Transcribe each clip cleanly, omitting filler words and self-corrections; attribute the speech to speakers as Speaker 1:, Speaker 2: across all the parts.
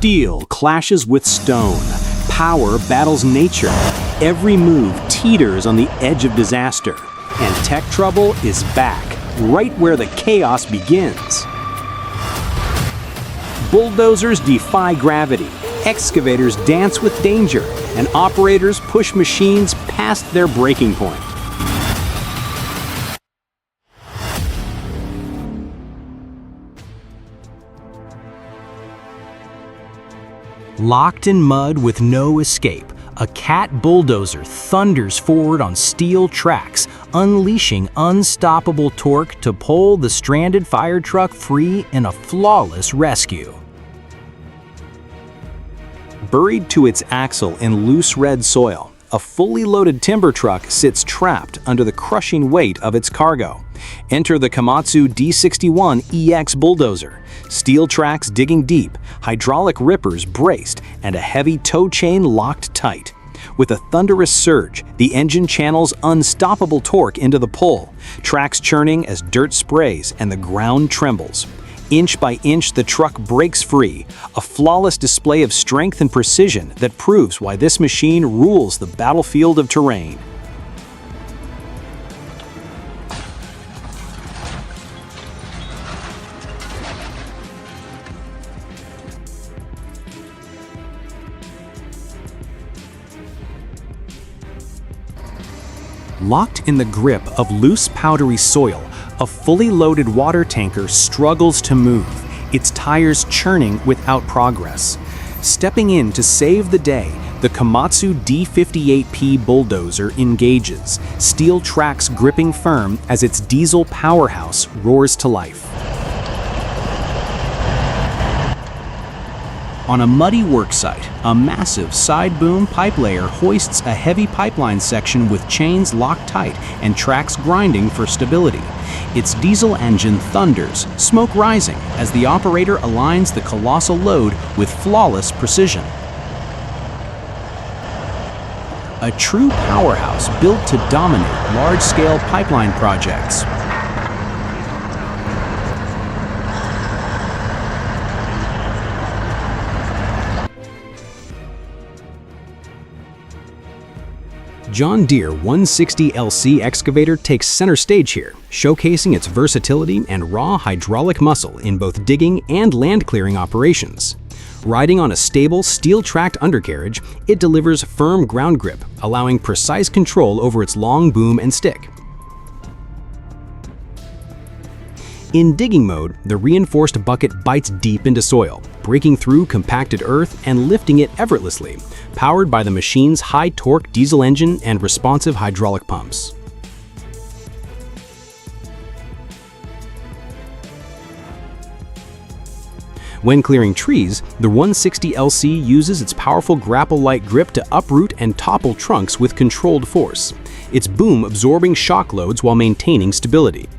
Speaker 1: Steel clashes with stone. Power battles nature. Every move teeters on the edge of disaster. And TechTrouble is back, right where the chaos begins. Bulldozers defy gravity. Excavators dance with danger. And operators push machines past their breaking point. Locked in mud with no escape, a cat bulldozer thunders forward on steel tracks, unleashing unstoppable torque to pull the stranded fire truck free in a flawless rescue. Buried to its axle in loose red soil, a fully loaded timber truck sits trapped under the crushing weight of its cargo. Enter the Komatsu D61EX bulldozer. Steel tracks digging deep, hydraulic rippers braced, and a heavy tow chain locked tight. With a thunderous surge, the engine channels unstoppable torque into the pull, tracks churning as dirt sprays and the ground trembles. Inch by inch, the truck breaks free, a flawless display of strength and precision that proves why this machine rules the battlefield of terrain. Locked in the grip of loose, powdery soil, a fully loaded water tanker struggles to move, its tires churning without progress. Stepping in to save the day, the Komatsu D58P bulldozer engages, steel tracks gripping firm as its diesel powerhouse roars to life. On a muddy worksite, a massive side boom pipe layer hoists a heavy pipeline section with chains locked tight and tracks grinding for stability. Its diesel engine thunders, smoke rising, as the operator aligns the colossal load with flawless precision. A true powerhouse built to dominate large-scale pipeline projects. John Deere 160LC excavator takes center stage here, showcasing its versatility and raw hydraulic muscle in both digging and land clearing operations. Riding on a stable, steel-tracked undercarriage, it delivers firm ground grip, allowing precise control over its long boom and stick. In digging mode, the reinforced bucket bites deep into soil, breaking through compacted earth and lifting it effortlessly, powered by the machine's high-torque diesel engine and responsive hydraulic pumps. When clearing trees, the 160LC uses its powerful grapple-like grip to uproot and topple trunks with controlled force, its boom absorbing shock loads while maintaining stability.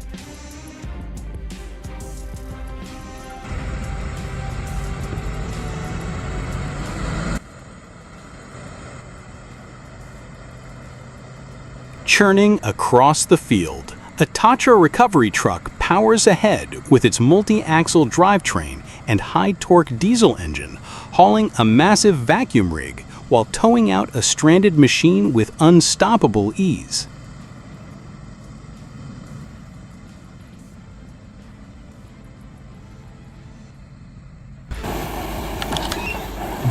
Speaker 1: Churning across the field, a TechTrouble recovery truck powers ahead with its multi-axle drivetrain and high-torque diesel engine, hauling a massive vacuum rig while towing out a stranded machine with unstoppable ease.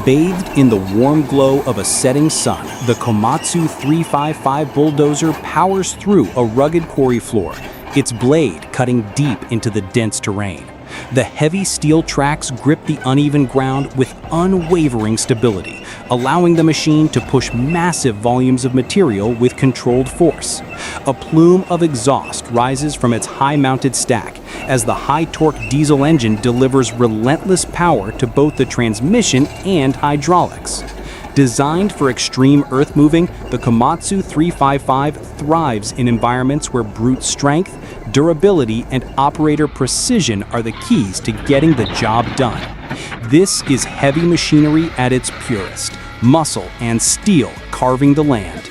Speaker 1: Bathed in the warm glow of a setting sun, the Komatsu 355 bulldozer powers through a rugged quarry floor, its blade cutting deep into the dense terrain. The heavy steel tracks grip the uneven ground with unwavering stability, allowing the machine to push massive volumes of material with controlled force. A plume of exhaust rises from its high-mounted stack as the high-torque diesel engine delivers relentless power to both the transmission and hydraulics. Designed for extreme earth moving, the Komatsu 355 thrives in environments where brute strength, durability, and operator precision are the keys to getting the job done. This is heavy machinery at its purest, muscle and steel carving the land.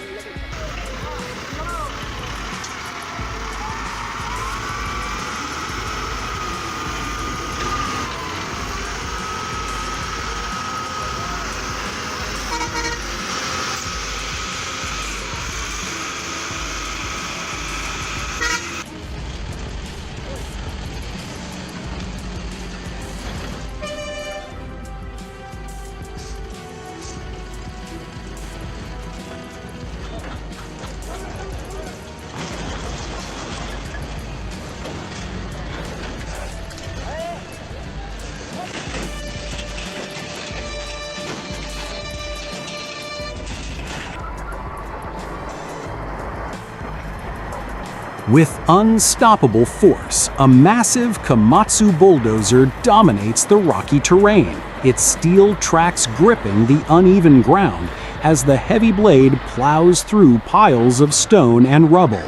Speaker 1: With unstoppable force, a massive Komatsu bulldozer dominates the rocky terrain, its steel tracks gripping the uneven ground as the heavy blade plows through piles of stone and rubble.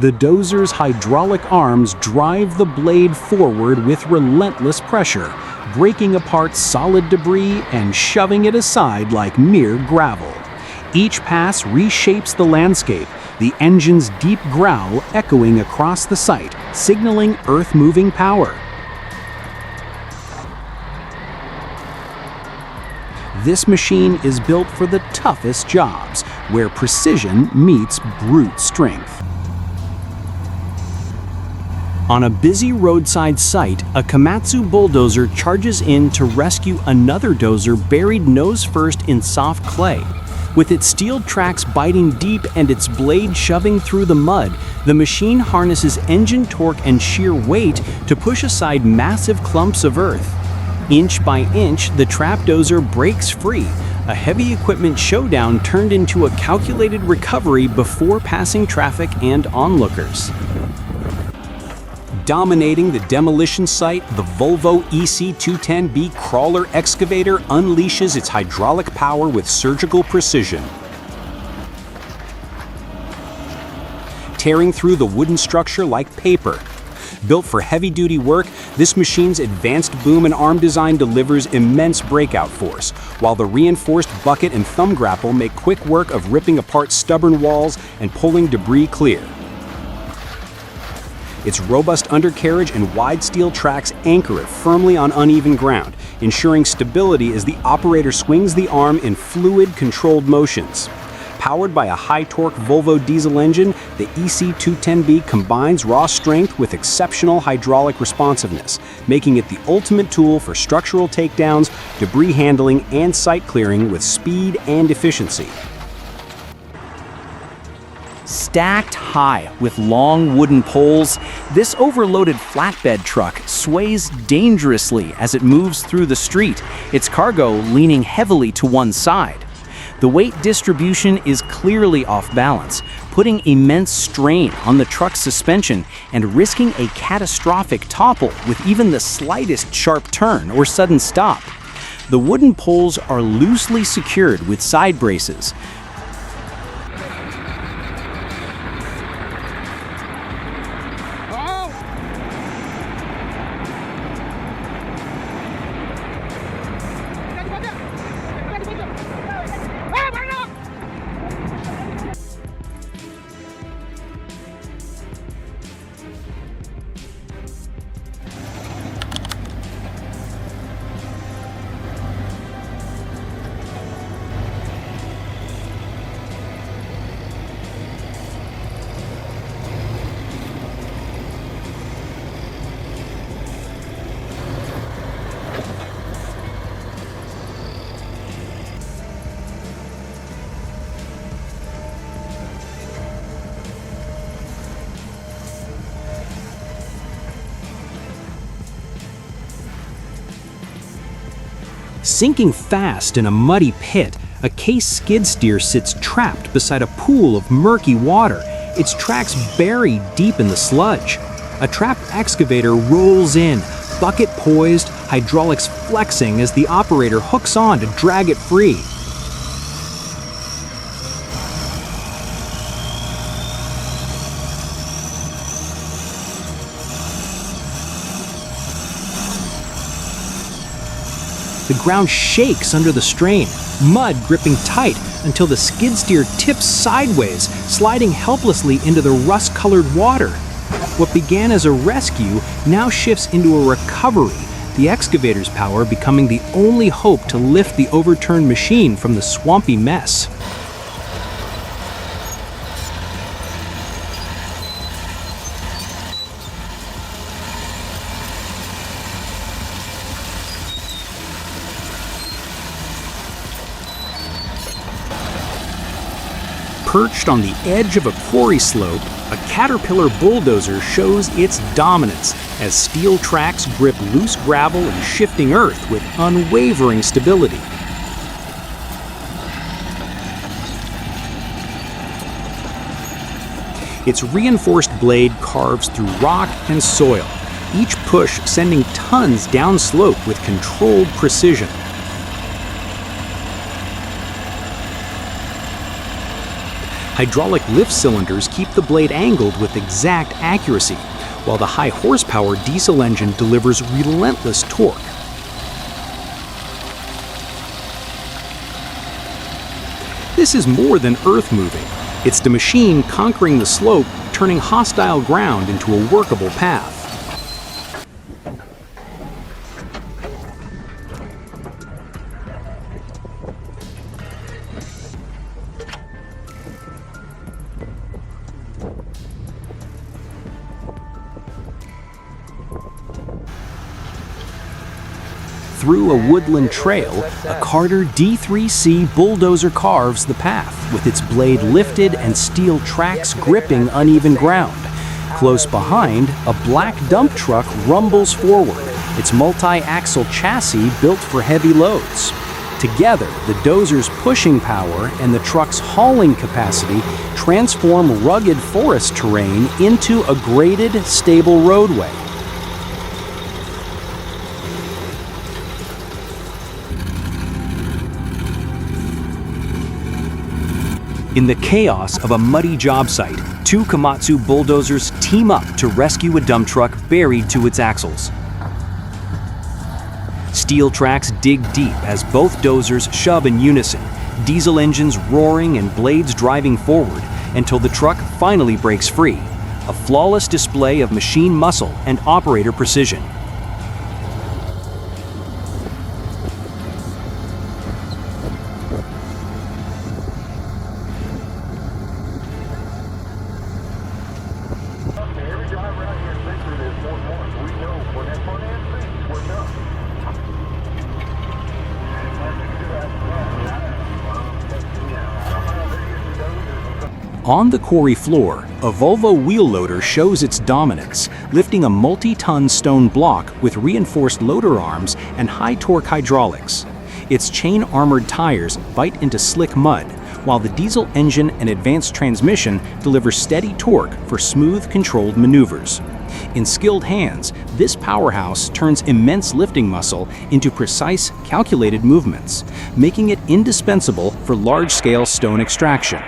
Speaker 1: The dozer's hydraulic arms drive the blade forward with relentless pressure, breaking apart solid debris and shoving it aside like mere gravel. Each pass reshapes the landscape, the engine's deep growl echoing across the site, signaling earth-moving power. This machine is built for the toughest jobs, where precision meets brute strength. On a busy roadside site, a Komatsu bulldozer charges in to rescue another dozer buried nose-first in soft clay. With its steel tracks biting deep and its blade shoving through the mud, the machine harnesses engine torque and sheer weight to push aside massive clumps of earth. Inch by inch, the trap dozer breaks free, a heavy equipment showdown turned into a calculated recovery before passing traffic and onlookers. Dominating the demolition site, the Volvo EC210B crawler excavator unleashes its hydraulic power with surgical precision. Tearing through the wooden structure like paper. Built for heavy-duty work, this machine's advanced boom and arm design delivers immense breakout force, while the reinforced bucket and thumb grapple make quick work of ripping apart stubborn walls and pulling debris clear. Its robust undercarriage and wide steel tracks anchor it firmly on uneven ground, ensuring stability as the operator swings the arm in fluid, controlled motions. Powered by a high-torque Volvo diesel engine, the EC210B combines raw strength with exceptional hydraulic responsiveness, making it the ultimate tool for structural takedowns, debris handling, and site clearing with speed and efficiency. Stacked high with long wooden poles, this overloaded flatbed truck sways dangerously as it moves through the street, its cargo leaning heavily to one side. The weight distribution is clearly off balance, putting immense strain on the truck's suspension and risking a catastrophic topple with even the slightest sharp turn or sudden stop. The wooden poles are loosely secured with side braces. Sinking fast in a muddy pit, a case skid steer sits trapped beside a pool of murky water, its tracks buried deep in the sludge. A trapped excavator rolls in, bucket poised, hydraulics flexing as the operator hooks on to drag it free. The ground shakes under the strain, mud gripping tight until the skid steer tips sideways, sliding helplessly into the rust-colored water. What began as a rescue now shifts into a recovery, the excavator's power becoming the only hope to lift the overturned machine from the swampy mess. Perched on the edge of a quarry slope, a Caterpillar bulldozer shows its dominance as steel tracks grip loose gravel and shifting earth with unwavering stability. Its reinforced blade carves through rock and soil, each push sending tons downslope with controlled precision. Hydraulic lift cylinders keep the blade angled with exact accuracy, while the high horsepower diesel engine delivers relentless torque. This is more than earth moving. It's the machine conquering the slope, turning hostile ground into a workable path. Through a woodland trail, a Carter D3C bulldozer carves the path, with its blade lifted and steel tracks gripping uneven ground. Close behind, a black dump truck rumbles forward, its multi-axle chassis built for heavy loads. Together, the dozer's pushing power and the truck's hauling capacity transform rugged forest terrain into a graded, stable roadway. In the chaos of a muddy job site, two Komatsu bulldozers team up to rescue a dump truck buried to its axles. Steel tracks dig deep as both dozers shove in unison, diesel engines roaring and blades driving forward until the truck finally breaks free, a flawless display of machine muscle and operator precision. On the quarry floor, a Volvo wheel loader shows its dominance, lifting a multi-ton stone block with reinforced loader arms and high-torque hydraulics. Its chain-armored tires bite into slick mud, while the diesel engine and advanced transmission deliver steady torque for smooth, controlled maneuvers. In skilled hands, this powerhouse turns immense lifting muscle into precise, calculated movements, making it indispensable for large-scale stone extraction.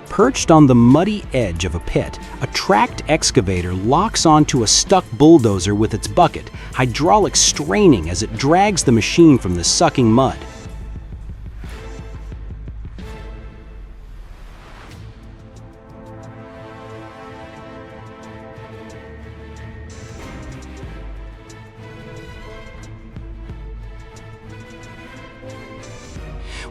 Speaker 1: Perched on the muddy edge of a pit, a tracked excavator locks onto a stuck bulldozer with its bucket, hydraulics straining as it drags the machine from the sucking mud.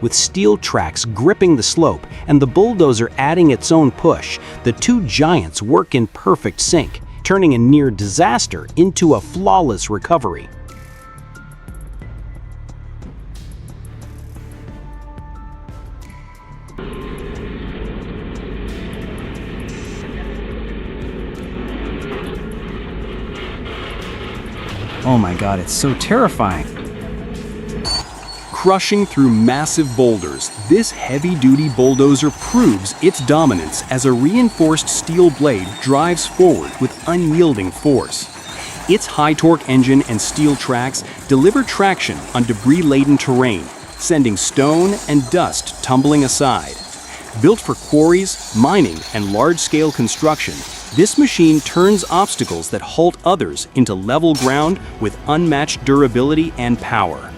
Speaker 1: With steel tracks gripping the slope and the bulldozer adding its own push, the two giants work in perfect sync, turning a near disaster into a flawless recovery. Oh my God, it's so terrifying. Crushing through massive boulders, this heavy-duty bulldozer proves its dominance as a reinforced steel blade drives forward with unyielding force. Its high-torque engine and steel tracks deliver traction on debris-laden terrain, sending stone and dust tumbling aside. Built for quarries, mining, and large-scale construction, this machine turns obstacles that halt others into level ground with unmatched durability and power.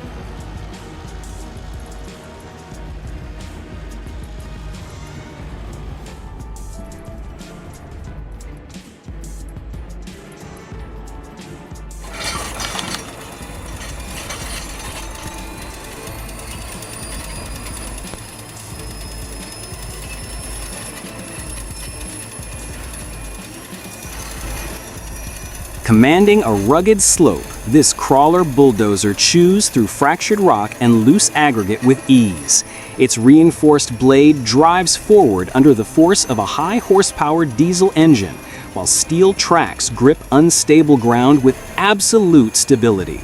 Speaker 1: Commanding a rugged slope, this crawler bulldozer chews through fractured rock and loose aggregate with ease. Its reinforced blade drives forward under the force of a high-horsepower diesel engine, while steel tracks grip unstable ground with absolute stability.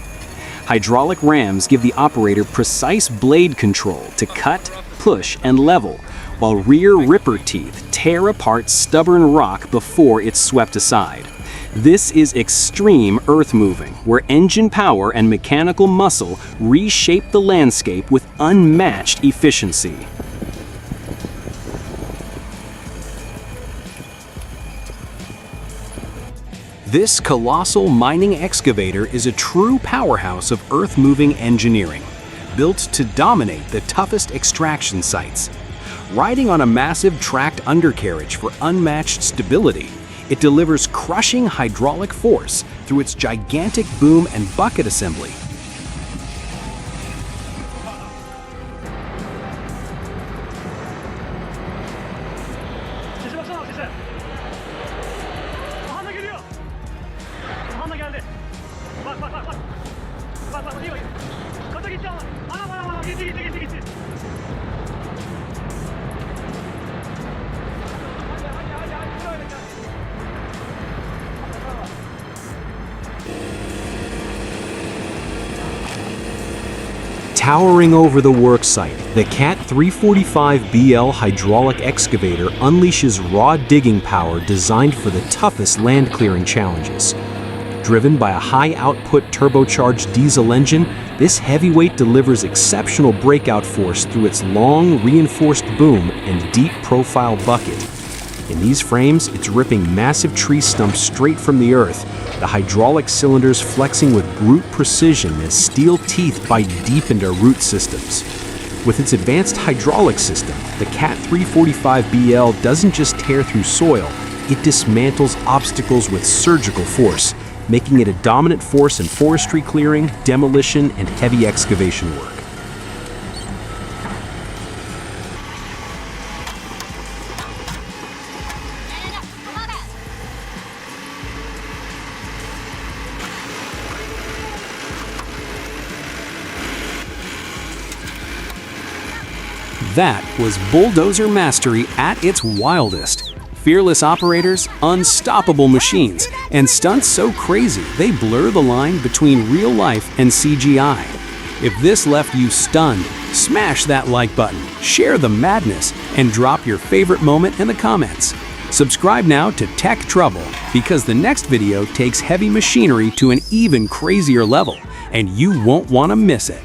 Speaker 1: Hydraulic rams give the operator precise blade control to cut, push, and level, while rear ripper teeth tear apart stubborn rock before it's swept aside. This is extreme earth moving, where engine power and mechanical muscle reshape the landscape with unmatched efficiency. This colossal mining excavator is a true powerhouse of earth-moving engineering, built to dominate the toughest extraction sites. Riding on a massive tracked undercarriage for unmatched stability, it delivers crushing hydraulic force through its gigantic boom and bucket assembly. Towering over the worksite, the CAT 345BL hydraulic excavator unleashes raw digging power designed for the toughest land clearing challenges. Driven by a high-output turbocharged diesel engine, this heavyweight delivers exceptional breakout force through its long, reinforced boom and deep-profile bucket. In these frames, it's ripping massive tree stumps straight from the earth, the hydraulic cylinders flexing with brute precision as steel teeth bite deep into root systems. With its advanced hydraulic system, the CAT 345BL doesn't just tear through soil, it dismantles obstacles with surgical force, making it a dominant force in forestry clearing, demolition, and heavy excavation work. That was bulldozer mastery at its wildest. Fearless operators, unstoppable machines, and stunts so crazy they blur the line between real life and CGI. If this left you stunned, smash that like button, share the madness, and drop your favorite moment in the comments. Subscribe now to TechTrouble, because the next video takes heavy machinery to an even crazier level, and you won't want to miss it.